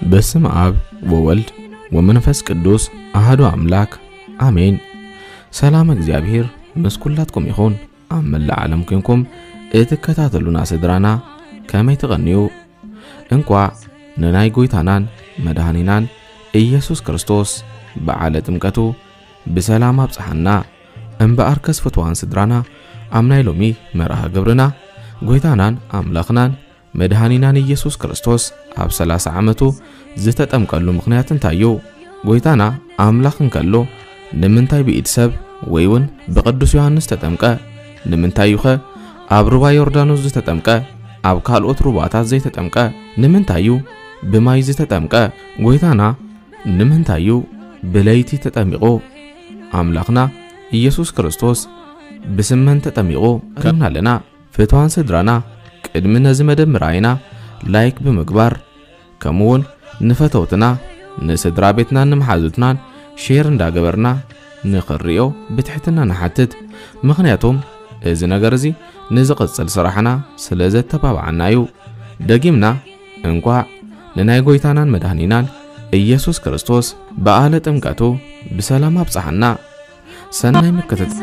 بسم آب وولد ومنفس قدوس أحد أملاك آمين. سلام እግዚአብሔር مسكولاتكم يخون أمل العالم كنكم اتكتاتلونا سدرانا كما يتغنيو انقوا نناي قويتانان مدهانينان إيسوس كريستوس بعالة مكتو بسلام بصحنا انبأركس فتوان سدرانا أمناي لومي مراها قبرنا قويتانان أملاخنان مدهانينان إيسوس كريستوس أب 30 عمتو زتت أمكالو مخنياتن تايو قويتانا أملاخن كالو نمنتاي بإيد سب ويون بقدس يوحنس تتمكا نمنتايوخه أب ربا يوردانوس زتتمكا أب كالوت رباطات زي تتمكا نمنتايو بماي زي تتمكا قويتانا نمنتايو بلايتي تتميقو أملاخنا إيسوس كريستوس بسمن تتميقو كرنا لنا فتوان سدرانا قدمنا زمدم راينا لايك بمقبار كمون نفتوتنا نسدرا بيتنا نمحازوتنا شير እንዳገበርና ንኽሪኦ بتحتنا نحتت مخنياتهم እዚ ነገር እዚ ንዝቅጽል ስራሕና ስለዘተባባዓናዩ ደጊምና እንኳ ለናይ ጎይታናን መድኃኒናን ኢየሱስ ክርስቶስ በዓለ ጥምቀቱ በሰላም አብጽሐና ሰናይ መከተት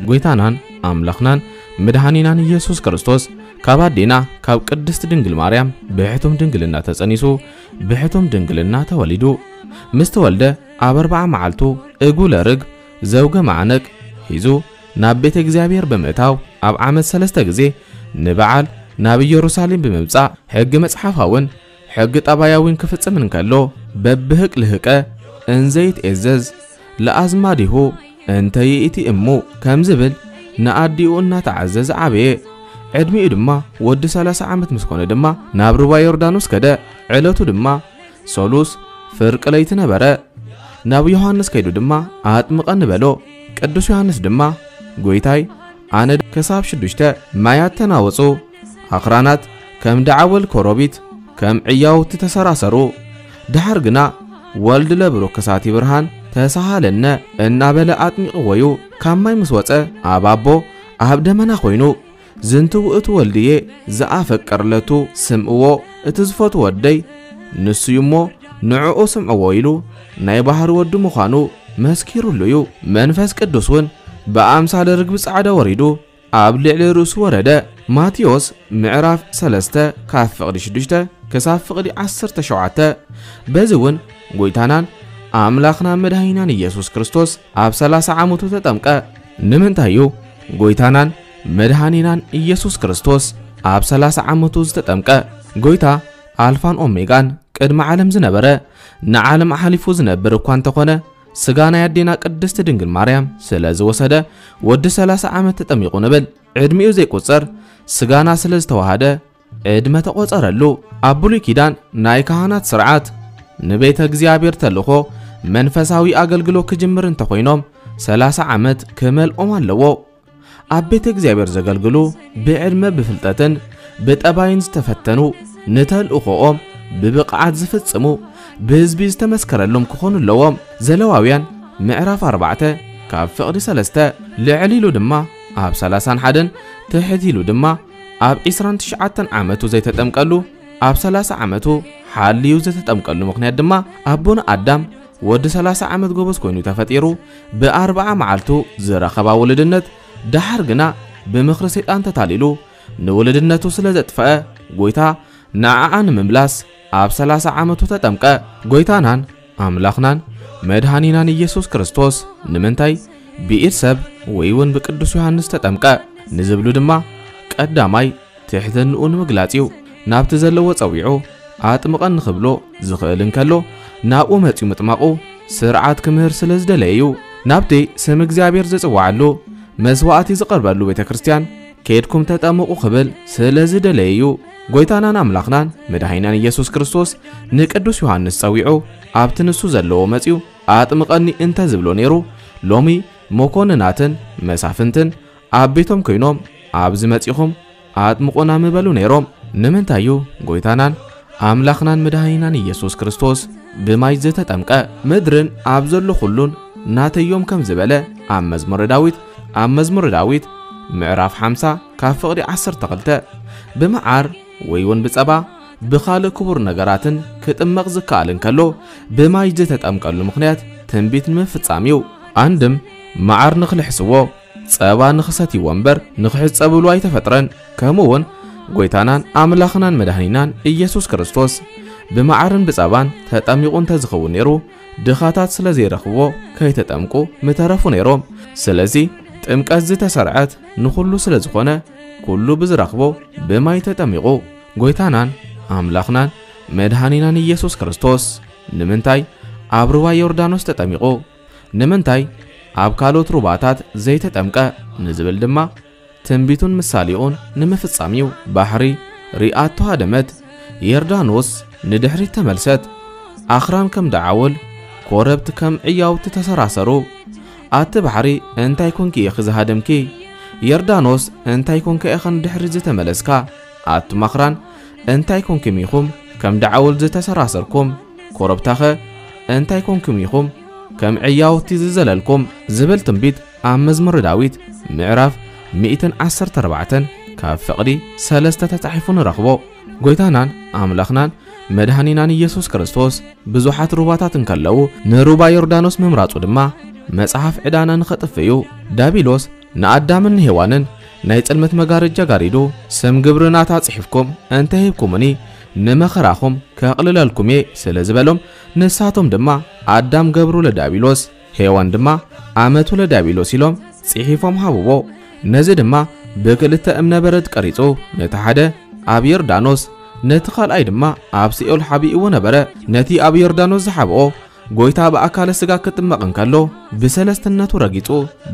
ጎይታናን አምላኽናን መድኃኒናን ኢየሱስ ክርስቶስ ካባዲና ካብ ቅድስት ድንግል ማርያም ብሕቱም ድንግልና ተጸኒሱ ብሕቱም ድንግልና ተወሊዱ ምስተወልደ ኣብ 40 መዓልቱ እጉለ ርግ ዘውገ ማዕነቅ ሂዙ ናብ ቤተ እግዚአብሔር በመእታው ኣብ ዓመት 3 ጊዜ ንበዓል ናብ ኢየሩሳሌም በመምጻእ ሕግ መጽሐፋውን ሕግ ጠባያውን ክፍጽም እንከሎ በብህቅ ልህቀ እንዘይት እዘዝ ለአዝማዲሁ انت يئتي امو كمزبل نعديو انا تعزز عبي عدمي دما ود 30 عمت مسكونه دما نابربا يوردانوس كده علتو دما سولوس فرق ليت نبره ناب يوحنس كيدو دما አጥምቀን በሎ ቅዱስ ዮሐንስ ደማ ጎይታይ አነ ከሳብ ሽዱሽተ ማያት ተናወጹ አኽራናት ከም ዳዓወል ኮሮቢት ከም ዕያውት ተሰራሰሩ ድሐር ግና ወልድ ለብሮ ከሳቲ ብርሃን ተሳሃለነ እናበለ አጥሚቅ ወዩ ካማይ ምስወፀ አባቦ አብደመና ኮይኑ ዝንቱ ውእቱ ወልድዬ ዘአፈቀርለቱ ስምዕዎ እትዝፈቱ ወደይ ንስዩሞ ንዕኡ ስምዕዎ ኢሉ ናይ ባህር ወዱ ምዃኑ መስኪሩልዩ መንፈስ ቅዱስውን በአምሳለ ርግብ ጻዕዳ ወሪዱ ኣብ ልዕሊ ርእሱ ወረደ ማቴዎስ ምዕራፍ 3 ካብ ፍቅዲ 6 ከሳብ ፍቅዲ 17 በዝውን ጎይታናን አምላኽና መድኃኒናን ኢየሱስ ክርስቶስ ኣብ 30 ዓመቱ ተጠምቀ ንምንታዩ ጎይታናን መድኃኒናን ኢየሱስ ክርስቶስ ኣብ 30 ዓመቱ ተጠምቀ ጎይታ አልፋን ኦሜጋን ቅድመ ዓለም ዝነበረ ንዓለም አሐሊፉ ዝነብር እኳ እንተኾነ ስጋና ያዴና ቅድስት ድንግል ማርያም ስለዝወሰደ ወድ 30 ዓመት ተጠሚቁ ንብል ዕድሚኡ ዘይቆጸር ስጋና ስለዝተዋሃደ ዕድመ ተቆጸረሉ አብሉይ ኪዳን ናይ ካህናት ስርዓት ንቤተ እግዚአብሔር ተልኾ መንፈሳዊ አገልግሎት ክጅምር እንተኾይኖም 30 ዓመት ከመልኦም አለዎ ኣብ ቤተ እግዚአብሔር ዘገልግሉ ብዕድመ ብፍልጠትን በጠባይን ዝተፈተኑ ንተልእኾኦም ብብቕዓት ዝፍጽሙ በህዝቢ ዝተመስከረሎም ክኾኑ ኣለዎም ዘለዋውያን ምዕራፍ 4 ካብ ፍቅዲ 3 ልዕሊሉ ድማ ኣብ 31 ትሕቲሉ ድማ ኣብ 29 ዓመቱ ዘይተጠምቀሉ ኣብ 30 ዓመቱ ሓልዩ ዝተጠምቀሉ ምኽንያት ድማ አቡነ አዳም ወድ 30 ዓመት ጎበዝ ኮይኑ ተፈጢሩ በ40 መዓልቱ ዝረኸባ ወለድነት ዳሕር ግና ብምኽሪ ሰይጣን ተታሊሉ ንወለድነቱ ስለዘጥፈአ ጎይታ ንዓዓን ምምላስ ኣብ 30 ዓመቱ ተጠምቀ ጎይታናን አምላኽናን መድኃኒናን ኢየሱስ ክርስቶስ ንምንታይ ብኢድ ሰብ ወይውን በቅዱስ ዮሐንስ ተጠምቀ ንዝብሉ ድማ ቀዳማይ ትሕትንኡ ንምግላጽዩ ናብቲ ዘለዎ ጸዊዑ አጥምቀን ንኽብሎ ዝኽእልን ከሎ ናብኡ መጽኡ ምጥማቁ ስርዓት ክምህር ስለዝደለዩ ናብቲ ስም እግዚአብሔር ዘጽዋዓሉ መስዋዕት ዝቀርበሉ ቤተክርስቲያን ከድኩም ተጠምቁ ክብል ስለዝደለዩ ጎይታናን አምላኽናን መድኃኒናን ኢየሱስ ክርስቶስ ንቅዱስ ዮሐንስ ጸዊዑ ኣብቲ ንሱ ዘለዎ መጽኡ አጥምቀኒ እንተ ዝብሎ ነይሩ ሎሚ መኮንናትን መሳፍንትን ኣብ ቤቶም ኮይኖም ኣብ ዝመጽኹም አጥምቁና ምበሉ ነይሮም ንምንታዩ ጎይታናን አምላኽናን መድኃኒናን ኢየሱስ ክርስቶስ بماي زتطمقه مدرن ابزلو كلون ናተዮም ከም ዝበለ ኣብ መዝሙር ዳዊት ምዕራፍ 50 ካብ ፍቕዲ 12 ብመዓር ወይ ውን ብጸባ ብኻልእ ክቡር ነገራትን ክጥመቕ ዝከኣልን ከሎ ብማይ ዝተጠምቀሉ ምኽንያት ትንቢት ንምፍጻምዩ አንድም መዓር ንኽልሕስዎ ጸባ ንኽሰትይዎ እምበር ንኽሕጸብሉ ኣይተፈጥረን። ከምኡውን ጎይታናን ኣምላኽናን መድኃኒናን ኢየሱስ ክርስቶስ ብመዓርን ብጸባን ተጠሚቑ እንተዝኸውን ነይሩ ድኻታት ስለ ዘይረኽብዎ ከይተጠምቁ ምተረፉ ነይሮም። ስለዚ ጥምቀት ዝተሰርዐት ንኹሉ ስለ ዝኾነ ኩሉ ብዝረኽቦ ብማይ ተጠሚቑ። ጎይታናን ኣምላኽናን መድኃኒናን ኢየሱስ ክርስቶስ ንምንታይ ኣብ ሩባ ዮርዳኖስ ተጠሚቑ? ንምንታይ ኣብ ካልኦት ሩባታት ዘይተጠምቀ ንዝብል ድማ ትንቢቱን ምሳሌኡን ንምፍጻምዩ ባሕሪ ሪኣቶ ሃደመት፣ ዮርዳኖስ ንድሕሪት ተመልሰት፣ ኣኽራን ከም ደዓውል ኮረብቲ ከም ዕያውቲ ተሰራሰሩ። ኣቲ ባሕሪ እንታይ ኮንኪ ኢኺ ዝሃደምኪ? ዮርዳኖስ እንታይ ኮንከ ኢኸ ንድሕሪት ዝተመለስካ? ኣቱም ኣኽራን እንታይ ኮንኩም ኢኹም ከም ደዓውል ዝተሰራሰርኩም? ኮረብታኸ እንታይ ኮንኩም ኢኹም ከም ዕያውቲ ዝዘለልኩም? ዝብል ትንቢት ኣብ መዝሙር ዳዊት ምዕራፍ 114 ካብ ፍቕዲ 3 ተጻሒፉ ንረኽቦ። ጎይታናን ኣምላኽናን መድኃኒናን ኢየሱስ ክርስቶስ ብዙሓት ሩባታት እንከለዉ ንሩባ ዮርዳኖስ ምምራጹ ድማ መጽሓፍ ዕዳና ንኸጥፍዩ ዳቢሎስ ንኣዳምን ሔዋንን ናይ ጽልመት መጋረጃ ጋሪዱ ስም ግብርናታ ጽሒፍኩም እንተሂብኩምኒ ንመኸራኹም ከቕልለልኩም እየ ስለ ዝበሎም ንሳቶም ድማ ኣዳም ገብሩ ለዳቢሎስ ሔዋን ድማ ኣመቱ ለዳቢሎስ ኢሎም ጽሒፎም ሃብዎ። ነዚ ድማ ብክልተ እምነ በረድ ቀሪጹ ነቲ ሓደ ኣብ ዮርዳኖስ ነቲ ኻልኣይ ድማ ኣብ ሲኦል ሓቢእዎ ነበረ። ነቲ ኣብ ዮርዳኖስ ዝሓብኦ ጎይታ በአካለ ሥጋ ክጥመቕ እንከሎ ብሰለስትነቱ ረጊጹ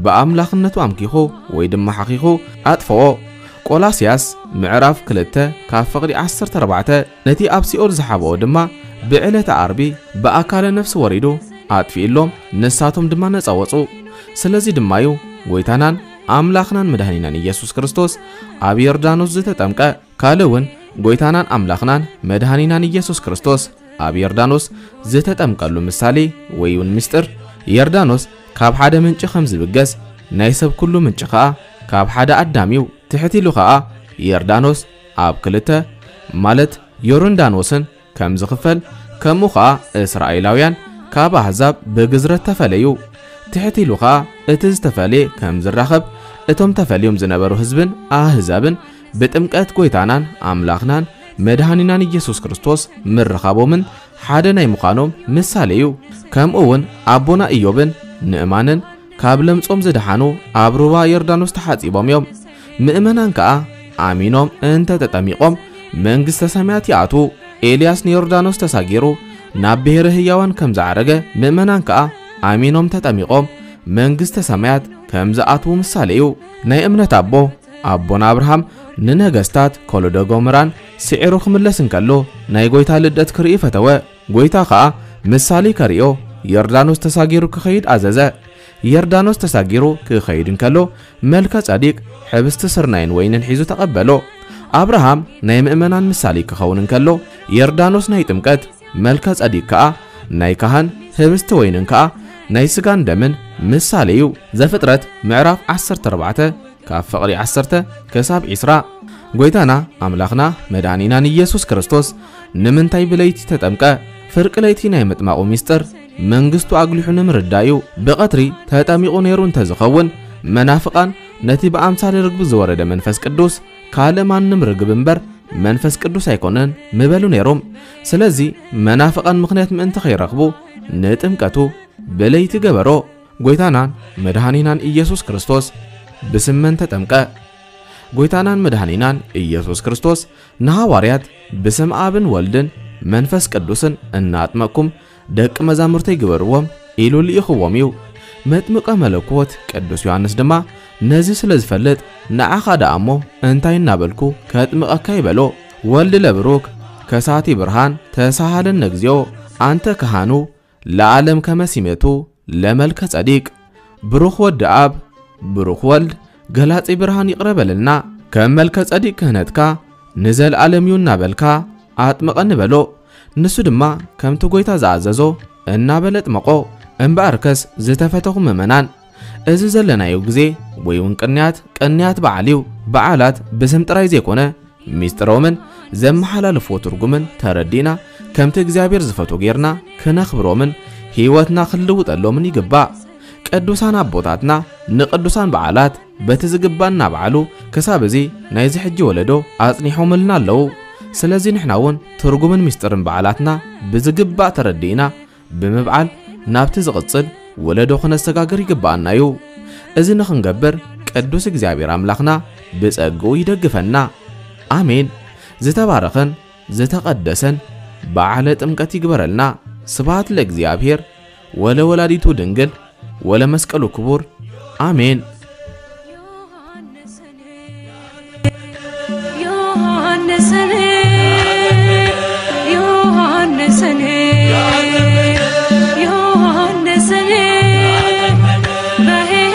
በአምላኽነቱ አምኪኹ ወይ ድማ ሓኺኹ አጥፍኦ። ቆላስያስ ምዕራፍ 2 ካብ ፍቕዲ 14 ነቲ ኣብ ሲኦል ዝሓብኦ ድማ ብዕለተ ዓርቢ በአካለ ነፍሲ ወሪዱ አጥፊኢሎም ንሳቶም ድማ ነፃ ወፁ። ስለዚ ድማዩ ጎይታናን አምላኽናን መድኃኒናን ኢየሱስ ክርስቶስ ኣብ ዮርዳኖስ ዝተጠምቀ ካልእውን ጎይታናን አምላኽናን መድኃኒናን ኢየሱስ ክርስቶስ ኣብ ዮርዳኖስ ዝተጠምቀሉ ምሳሌ ወይውን ምስጢር ዮርዳኖስ ካብ ሓደ ምንጭ ከም ዝብገስ ናይ ሰብ ኩሉ ምንጭ ከዓ ካብ ሓደ አዳሚው ትሕቲሉ ከዓ ዮርዳኖስ ኣብ ክልተ ማለት ዮርዳኖስን ከም ዝኽፈል ከምኡ ከዓ እስራኤላውያን ካብ አሕዛብ ብግዝረት ተፈለዩ ትሕቲሉ ከዓ እቲ ዝተፈለየ ከም ዝራኸብ እቶም ተፈልዮም ዝነበሩ ህዝብን አሕዛብን ብጥምቀት ጎይታናን አምላኽናን መድኃኒናን ኢየሱስ ክርስቶስ ምርኻቦምን ሓደ ናይ ምዃኖም ምሳሌዩ። ከምኡውን ኣቦና ኢዮብን ንእማንን ካብ ለምጾም ዝደሓኑ ኣብ ሩባ ዮርዳኖስ ተሓጺቦም እዮም። ምእመናን ከዓ ኣሚኖም እንተ ተጠሚቖም መንግሥተ ሰማያት ይኣቱ። ኤልያስ ንዮርዳኖስ ተሳጊሩ ናብ ብሔረ ሕያዋን ከም ዝዓረገ ምእመናን ከዓ ኣሚኖም ተጠሚቖም መንግሥተ ሰማያት ከም ዝኣትዉ ምሳሌዩ። ናይ እምነት ኣቦ ኣቦና አብርሃም ንነገስታት ኮሎዶ ጎመራን ስዒሩ ክምለስ እንከሎ ናይ ጎይታ ልደት ክርኢ ፈተወ። ጎይታ ከዓ ምሳሌ ከሪኦ ዮርዳኖስ ተሳጊሩ ክኸይድ አዘዘ። ዮርዳኖስ ተሳጊሩ ክኸይድ እንከሎ መልከ ጸዲቅ ሕብስቲ ስርናይን ወይንን ሒዙ ተቐበሎ። አብርሃም ናይ ምእመናን ምሳሌ ክኸውን እንከሎ ዮርዳኖስ ናይ ጥምቀት መልከ ጸዲቅ ከዓ ናይ ካህን ሕብስቲ ወይንን ከዓ ናይ ስጋን ደምን ምሳሌዩ። ዘፍጥረት ምዕራፍ 14 ካብ ፍቕሪ 10 ክሳብ 20 ጎይታና አምላኽና መድኃኒናን ኢየሱስ ክርስቶስ ንምንታይ ብለይቲ ተጠምቀ? ፍርቂ ለይቲ ናይ ምጥማቑ ምስጢር መንግሥቱ ኣግሊሑ ንምርዳዩ ብቐትሪ ተጠሚቑ ነይሩ እንተዝኸውን መናፍቃን ነቲ ብኣምሳለ ርግብ ዝወረደ መንፈስ ቅዱስ ካልእ ማንም ርግብ እምበር መንፈስ ቅዱስ ኣይኮነን ምበሉ ነይሮም። ስለዚ መናፍቃን ምኽንያት ምእንቲ ኸይረኽቡ ንጥምቀቱ ብለይቲ ገበሮ። ጎይታናን መድኃኒናን ኢየሱስ ክርስቶስ ብስመን ተጠምቀ። ጎይታናን መድኃኒናን ኢየሱስ ክርስቶስ ንሐዋርያት ብስም አብን ወልድን መንፈስ ቅዱስን እናጥመቅኩም ደቅ መዛሙርተይ ግበርዎም ኢሉ ልኢኽዎም እዩ። መጥምቀ መለኮት ቅዱስ ዮሐንስ ድማ ነዚ ስለ ዝፈልጥ ንዓኻ ደኣሞ እንታይ እናበልኩ ከጥምቐካ ይበሎ። ወልድ ለብሩክ ከሳቲ ብርሃን ተሳሃለን ነግዚኦ አንተ ካህኑ ለዓለም ከመሲሜቱ ለመልከ ጸዲቅ ብሩኽ ወዲ አብ ብሩኽ ወልድ ገላጺ ብርሃን ይቅረበልና ከም መልከ ጸዲቅ ክህነትካ ንዘለዓለም እዩ እናበልካ አጥምቐን በሎ። ንሱ ድማ ከምቲ ጎይታ ዝኣዘዞ እናበለ ጥመቆ። እምበኣርከስ ዝተፈተኹም ምእመናን እዚ ዘለናዮ ግዜ ወይ እውን ቅንያት በዓልዩ በዓላት ብስም ጥራይ ዘይኮነ ሚስጥሮምን ዘመሓላልፍዎ ትርጉምን ተረዲና ከምቲ እግዚአብሔር ዝፈቶ ጌርና ክነኽብሮምን ህይወትና ክልውጠሎምን ይግባእ። ቅዱሳን አቦታትና ንቅዱሳን በዓላት በቲ ዝግባና በዓሉ ክሳብ እዚ ናይዚ ሕጂ ወለዶ አጽኒሖምልና ኣለው። ስለዚ ንሕና እውን ትርጉምን ሚስጥርን በዓላትና ብዝግባእ ተረዲና ብምብዓል ናብቲ ዝቕጽል ወለዶ ክነሰጋገር ይግባአናዩ። እዚ ንኽንገብር ቅዱስ እግዚአብሔር አምላኽና ብጸጋኡ ይደግፈና። አሜን። ዝተባረኸን ዝተቀደሰን በዓለ ጥምቀት ይግበረልና። ስብሐት ለእግዚአብሔር ወለወላዲቱ ድንግል ወለመስቀሉ ክቡር አሜን። ዮሐንስ